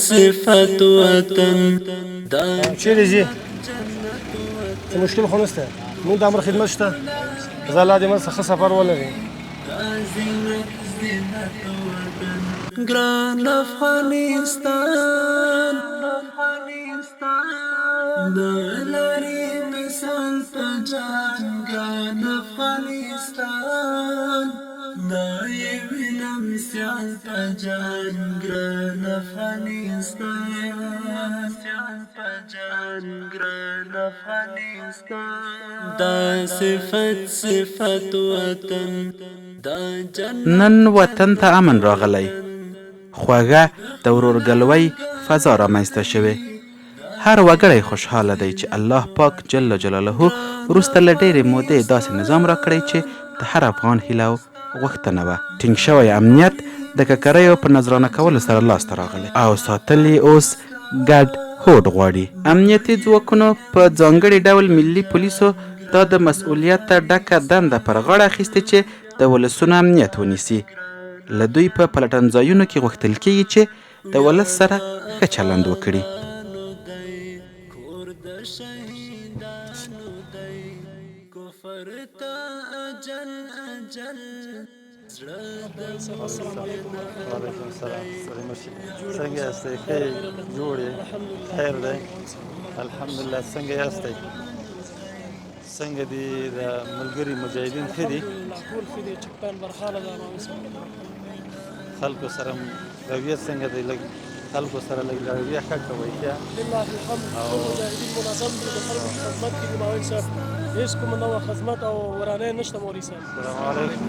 صفت وطن چیرې ځې؟ څه مشکل خو نشته، موږ د امر خدمت شته. زه الله دې موږ څخه سفر ولري. ګران افغانستان د لارې مثال په جان ګران افغانستان د یوې مثال په جان ګران افغانستان دا صفت وطن نن وطن ته امن راغلی، خوږه د ورورګلوۍ فضا رامنځته شوې. هر وګړی خوشحاله دی چې الله پاک جل جلاله وروسته له ډېرې مودې داسې نظام راکړی چې د هر افغان هیله او غوښتنه وه. ټینګ شوی امنیت د ککریو په نظرانه کولو سره لاسته راغلی او ساتل یې اوس ګډ هوډ غواړي. امنیتي ځواکونو په ځانګړي ډول ملي پولیسو دا د مسؤلیته ډکه دنده پر غاړه اخیستې چې د ولسونو امنیت ونیسي. له دوی په پلټنځایونو کې غوښتل کیږي چې د ولس سره ښه چلند وکړي. وعلیکم السلام. څنګه یاستئ؟ ښه جوړ یې؟ خیر دی الحمدلله. څنګه یاستئ؟ څنګه دي د ملګري مجاهدین ښه دي؟ خلکو سره رویه څنګه دی؟ لږ خلکو سره لږ رویه ښه کوئ ښه؟ لله الحمد مجاهدین منظم دي، د خلکو په خدمت کې دي. ماویل صاحب هېڅ کومه نوه خدمت او ورانۍ نشته. مولوي صاحب السلام علیکم.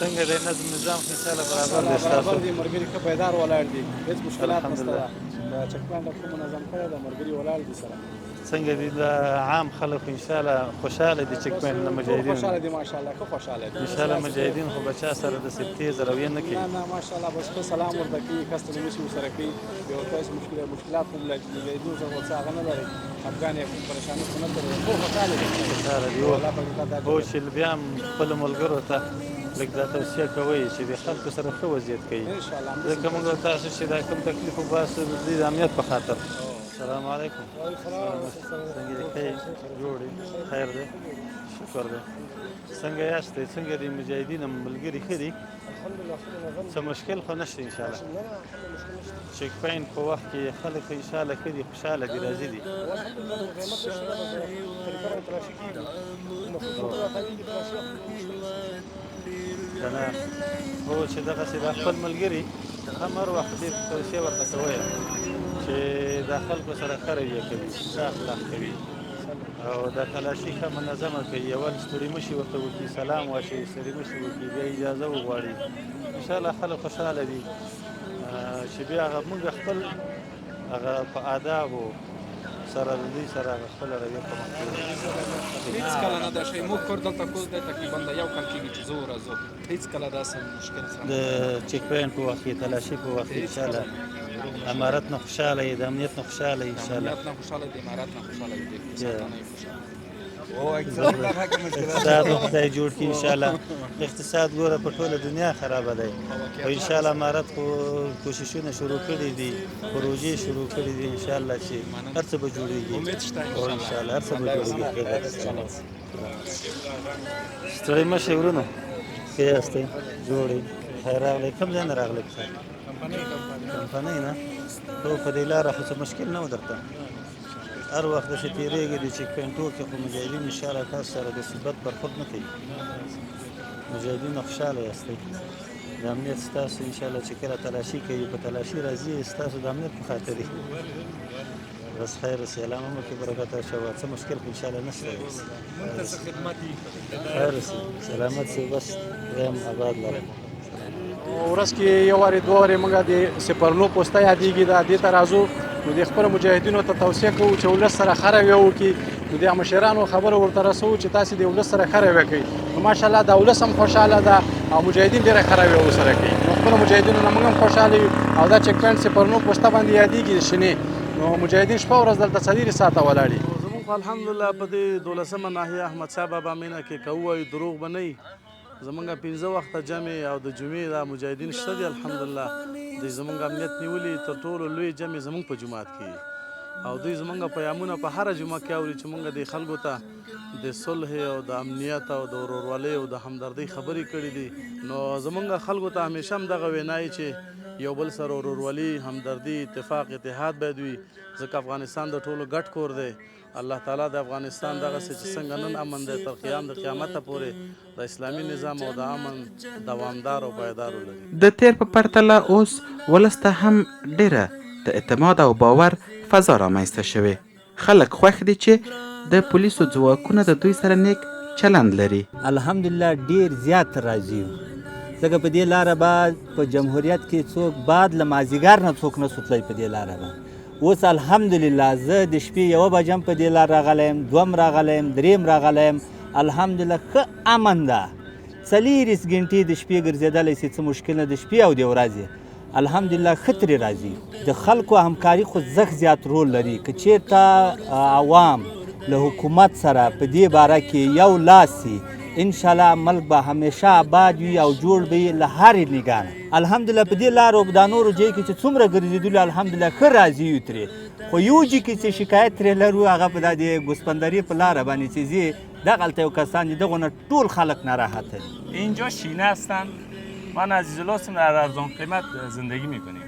څنګه دی نظم نظام خو انشاءالله برابر دی ستاسو؟ ملګري ښه بیدار ولاړ دي، هېڅ مشکلات نشته. د چک پاینټ ټاپو منظم کړی ده، ملګري ولاړ دي سره. څنګه دي د عام خلکو انشاءالله خوشحاله دي چک پاینټ نه مجاهدین؟ خوشحاله دي ماشاءالله، ښه خوشحاله دي انشاءالله. مجاهدین خو به چا سره داسې تیز رویه نه کوي؟ نه ماشاءالله، بس ښه سلام ورته کوي، کس ته نشي ورسره کوي. یو تاسو مشکلات هم له مجاهدینو سره ورڅه هغه نه لري. افغان یې پریشاني خو نه کوي، خو خوشحاله دي. خوشحاله دي هو چې بیا هم خپلو ملګرو ته لږ دا توصیه کوئ چې د خلکو سره ښه وضعیت کوي، ځکه موږ تاسو چې دا کوم تکلیف وباسو د دې د امنیت په خاطر. السلام علیکم. څنګه دي؟ ښه جوړ یې؟ خیر دی شکر دی. څنګه یاستئ؟ څنګه دي مجاهدین ملګري ښه دي؟ څه مشکل خو نشته انشاءالله. چک پاینټ په وخت کې خلک انشاءالله ښه دي، خوشحاله دي، راضي دي. که نه هو چې دغسې دا خپل ملګري هم هر وخت دې توصیه ورته کوئ چې دا خلکو سره ښه رویه کوي، ښه اخلاق کوي او دا تلاشي ښه منظمه کوي. اول ستړي مشي ورته وکړي، سلام واچوي، ستړي مشي وکړي، بیا اجازه وغواړي. انشاءالله خلک خوشحاله دي چې بیا هغه موږ خپل هغه په آدابو سره د دوی سره هغه خپله رویه په مخ کوو. هېڅکله نه دا شی موږ کور دلته کوز دی تقریبا د یو کال کېږي چې زه ورځو هېڅکله داسې مشکل سره د چک پاینټ په وخت کې تلاشي په وخت کې انشاءالله امارت نه خوشحاله یې، د امنیت نه خوشحاله یې انشاءالله. امنیت نه خوشحاله دی، امارت نه خوشحاله دی، اقتصاد خو خدای جوړ کړي انشاءالله. اقتصاد ګوره په ټوله دنیا خرابه دی خو انشاءالله امارت خو کوششونه شروع کړي دي، پروژې شروع کړي دي انشاءالله چې هر څه به جوړېږي او انشاءالله هر څه به جوړېږي. ستړي مه شئ ورونو، ښه یاستئ؟ جوړ یې؟ خیر راغلی. کوم ځای نه راغلی؟ کمپنۍ نه؟ هو په دې لاره خو څه مشکل نه و درته؟ هر وخت داسې تېرېږي د چک پاینټو کې خو مجاهدین انشاءالله تاسو سره داسې بد برخورد نه کوي. مجاهدین خوشحاله یاستئ، د امنیت ستاسو انشاءالله چې کله تلاشي کوي په تلاشي راځي ستاسو د امنیت په خاطر یې. بس خیر اوسئ، الله مو وکړي برکت اچوه، څه مشکل خو انشاءالله نشته. خیر اوسئ، سلامت شئ، بس خدای مو آباد لره. ورځ کې یو وارې دوه وارې موږ د سپرنو پوسته یادېږي، دا دې ته راځو نو د خپلو مجاهدینو ته توصیه کوو چې ولس سره ښه رویه وکړي. نو د مشرانو خبره ورته رسوو چې تاسې د ولس سره ښه رویه کوئ. نو ماشاءالله دا ولس هم خوشحاله ده او مجاهدین ډېره ښه رویه ورسره کوي. نو خپلو مجاهدینو نه موږ هم خوشحاله یو او دا چک پاینټ سپرنو پوسته باندې یادېږي د شنې. نو مجاهدین شپه ورځ دلته څلېرې ساعته ولاړ دي. زموږ الحمدلله په دې 12مه ناحیه احمدشاه بابا مینه کې که ووایو دروغ به نه وي. زمونږ 15 وخته جمع او د جمعې دا مجاهدین شته دي الحمدلله دوی زمونږ امنیت نیولي تر ټولو لوی جمع زمونږ په جومات کې او دوی زمونږ پیامونه په هره جمعه کې اوري چې مونږ د خلکو ته د صلح او د امنیت او د ورورولۍ او د همدردۍ خبرې کړې دي نو زمونږ خلکو ته همیشه هم دغه وینایي چې یو بل سره ورورولي همدردي اتفاق اتحاد باید وي ځکه افغانستان د ټولو ګډ کور دی الله تعالی د افغانستان دغسې چې څنګه نن امن دی تر قیام د قیامته پورې د اسلامي نظام او د امن دوامدار او پایدار ولري. د تیر په پرتله اوس ولس ته هم ډیره د اعتماد او باور فضا رامنځته شوې. خلک خوښ دي چې د پولیسو ځواکونه د دوی سره نیک چلند لري. الحمدلله ډیر زیات راضي یو ځکه په دې لاره به په جمهوریت کې څوک بعد له مازدیګر نه څوک نه سوتلی په دې لاره به اوس الحمدلله زه د شپې 1 بجه په دې لار راغلی یم 2 راغلی یم 3 راغلی یم الحمدلله ښه امن ده 40 غنټې د شپې ګرځېدلی سي څه مشکل نه د شپې او د ورځې الحمدلله ښه ترې راځي د خلکو همکاري خو زښت زیات رول لري که چېرته عوام له حکومت سره په دې باره کې یو لاس سي انشاءالله ملک به همیشه آباد وي او جوړ به وي له هرې نګاه نه الحمدلله په دې لارو دا نورو ځای کې چې څومره ګرځېدلي الحمدلله ښه راضي یو ترې خو یو ځای کې چې شکایت ترې لرو هغه په دا د گوسپندري په لاره باندې چې ځي دغلته یو کسان دي دغو نه ټول خلک ناراحته دي. اینجا شینه هستن من عزیز الله هستم در ارزان قیمت زندگی میکنیم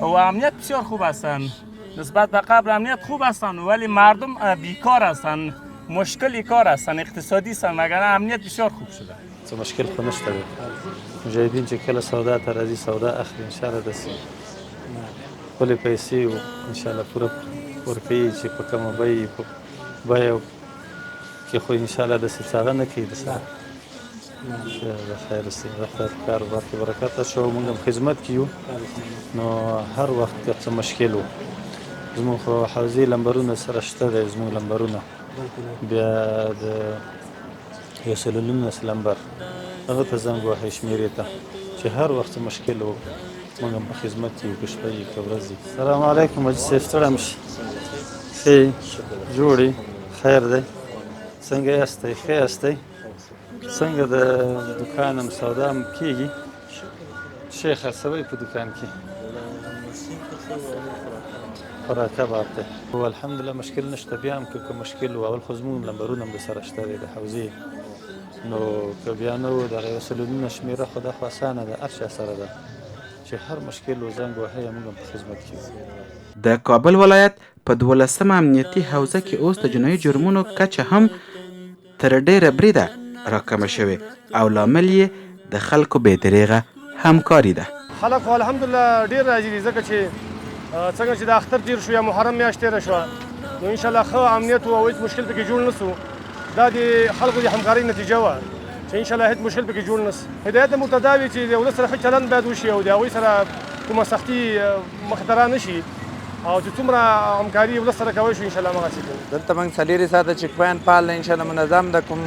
و امنیت بسیار خوب هستن نسبت به قبل امنیت خوب هستن ولی مردم بیکار هستن مشکلی کار هستن اقتصادی هستن مگر امنیت بسیار خوب شده څه مشکل خو نشته دی مجاهدین چې کله سودا ته راځي سودا اخلي انشاءالله داسې خپلې پیسې انشاءالله پوره ورکوي چې په کومه بیه په بیه کې خو انشاءالله داسې څه هغه نه کوي د سره د خیر اوسئ خدای په کار ورکړي برکت شو موږ هم خدمت کې یو نو هر وخت که څه مشکل و زموږ خو حوزې لمبرونه سره شته دی زموږ لمبرونه بیا د 119 لمبر هغه ته زنګ وهئ شمېرې ته چې هر وخت څه مشکل و موږ هم په خدمت کې یو که شپه وي که ورځ وي. السلام علیکم حاجي صاحب ستړی مه شي ښه جوړ یې خیر دی څنګه یاستئ ښه یاستئ څنګه د دکان هم سودا هم کېږي څه خرڅوئ په دکان کې خوراک کباب دی او الحمدلله مشکل نشته بیا هم که مشکل و اول خو زموږ لمبرونه هم درسره شته دی د حوزې نو که بیا نه و دغه 119 شمېره خو دا خو اسانه ده هر چا سره ده چې هر مشکل و زنګ وهئ موږ هم په خدمت کې یو. د کابل ولایت په 12مه امنیتي حوزه کې اوس د جنایي جرمونو کچه هم تر ډیره بریده راکمه شوې او لامل یې د خلکو بې دریغه همکاري ده. خلک خو الحمدلله ډېر راضي دي ځکه چې څنګه چې د اختر تېر شو یا محرم میاشت تېره شوه نو انشاءالله ښه امنیت و او هېڅ مشکل پکې جوړ نه سو دا د خلکو د همکارۍ نتیجه وه چې انشاءالله هېڅ مشکل پکې جوړ نه سو. هدایت موږ ته دا وي چې د ولس سره ښه چلند باید وشي او د هغوی سره کومه سختي مخې ته را نه شي او چې څومره همکاري ولس سره کوی شو انشاءالله هماغسې کوو. دلته موږ څلېرې ساعته چک پوینټ پال انشاءالله منظم ده کوم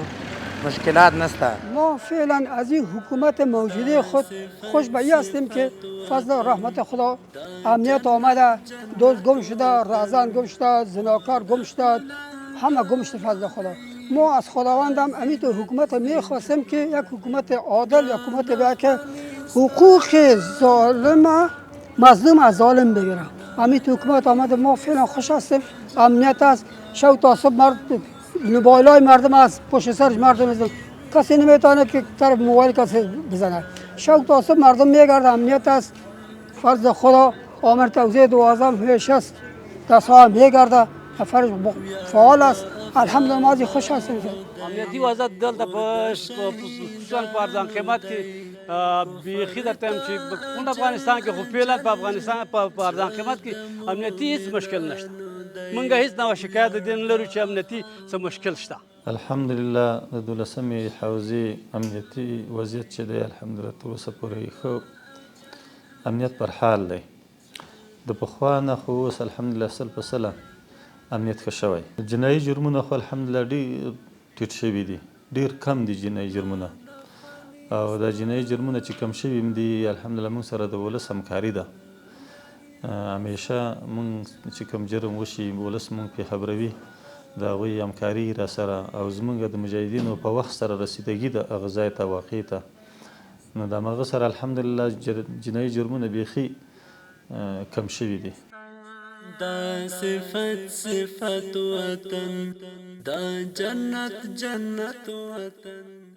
مشکلات نسته. ما فعلا از این حکومت موجوده خود خوشبختی هستیم که فضل و رحمت خدا امنیت آمده دوست گم شده رازان گم شده زناکار گم شده همه گم شده فضل خدا. ما از خداوندم امید حکومت میخواستیم که یک حکومت عادل یک حکومت بیا که حقوق ظالم مظلوم از ظالم بگیره. امید حکومت آمده ما فعلا خوش هستیم امنیت است شو تا صبح مرد موبایل های مردم از پشت سرش مردم میزنه کسی نمیتونه که طرف موبایل کسی بزنه شو تا صبح مردم میگرده امنیت است فرض خدا آمر توزیع دوازم همیشه است دستها میگرده فرض فعال است الحمدلله ما از خوش هستیم. امنیتی وضعیت دلته خصوصا په ارزان قیمت کې بیخي درته وایم چې په افغانستان کې خو فعلا په افغانستان په ارزان قیمت کې امنیتي هېڅ مشکل نشته موږ هېڅ ډول شکایت د دې نه لرو چې امنیتي څه مشکل شته. الحمدلله د 12مې حوزې امنیتي وضعیت چې دی الحمدلله تر اوسه پورې ښه امنیت پر حال دی د پخوا نه خو اوس الحمدلله 100% امنیت ښه شوی. جنایي جرمونه خو الحمدلله ډېر ټیټ شوي دي ډېر کم دي جنایي جرمونه او دا جنایي جرمونه چې کم شوي دي الحمدلله موږ سره د ولس همکاري ده همیشه موږ چې کوم جرم وشي ولس موږ پرې خبروي د هغوی همکاري را سره او زمونږ د مجاهدینو په وخت سره رسیدګي د هغه ځای ته واقع ته نو د همغه سره الحمدلله جنایي جرمونه بیخي کم شوي دي. دا صفت وطن دا جنت وطن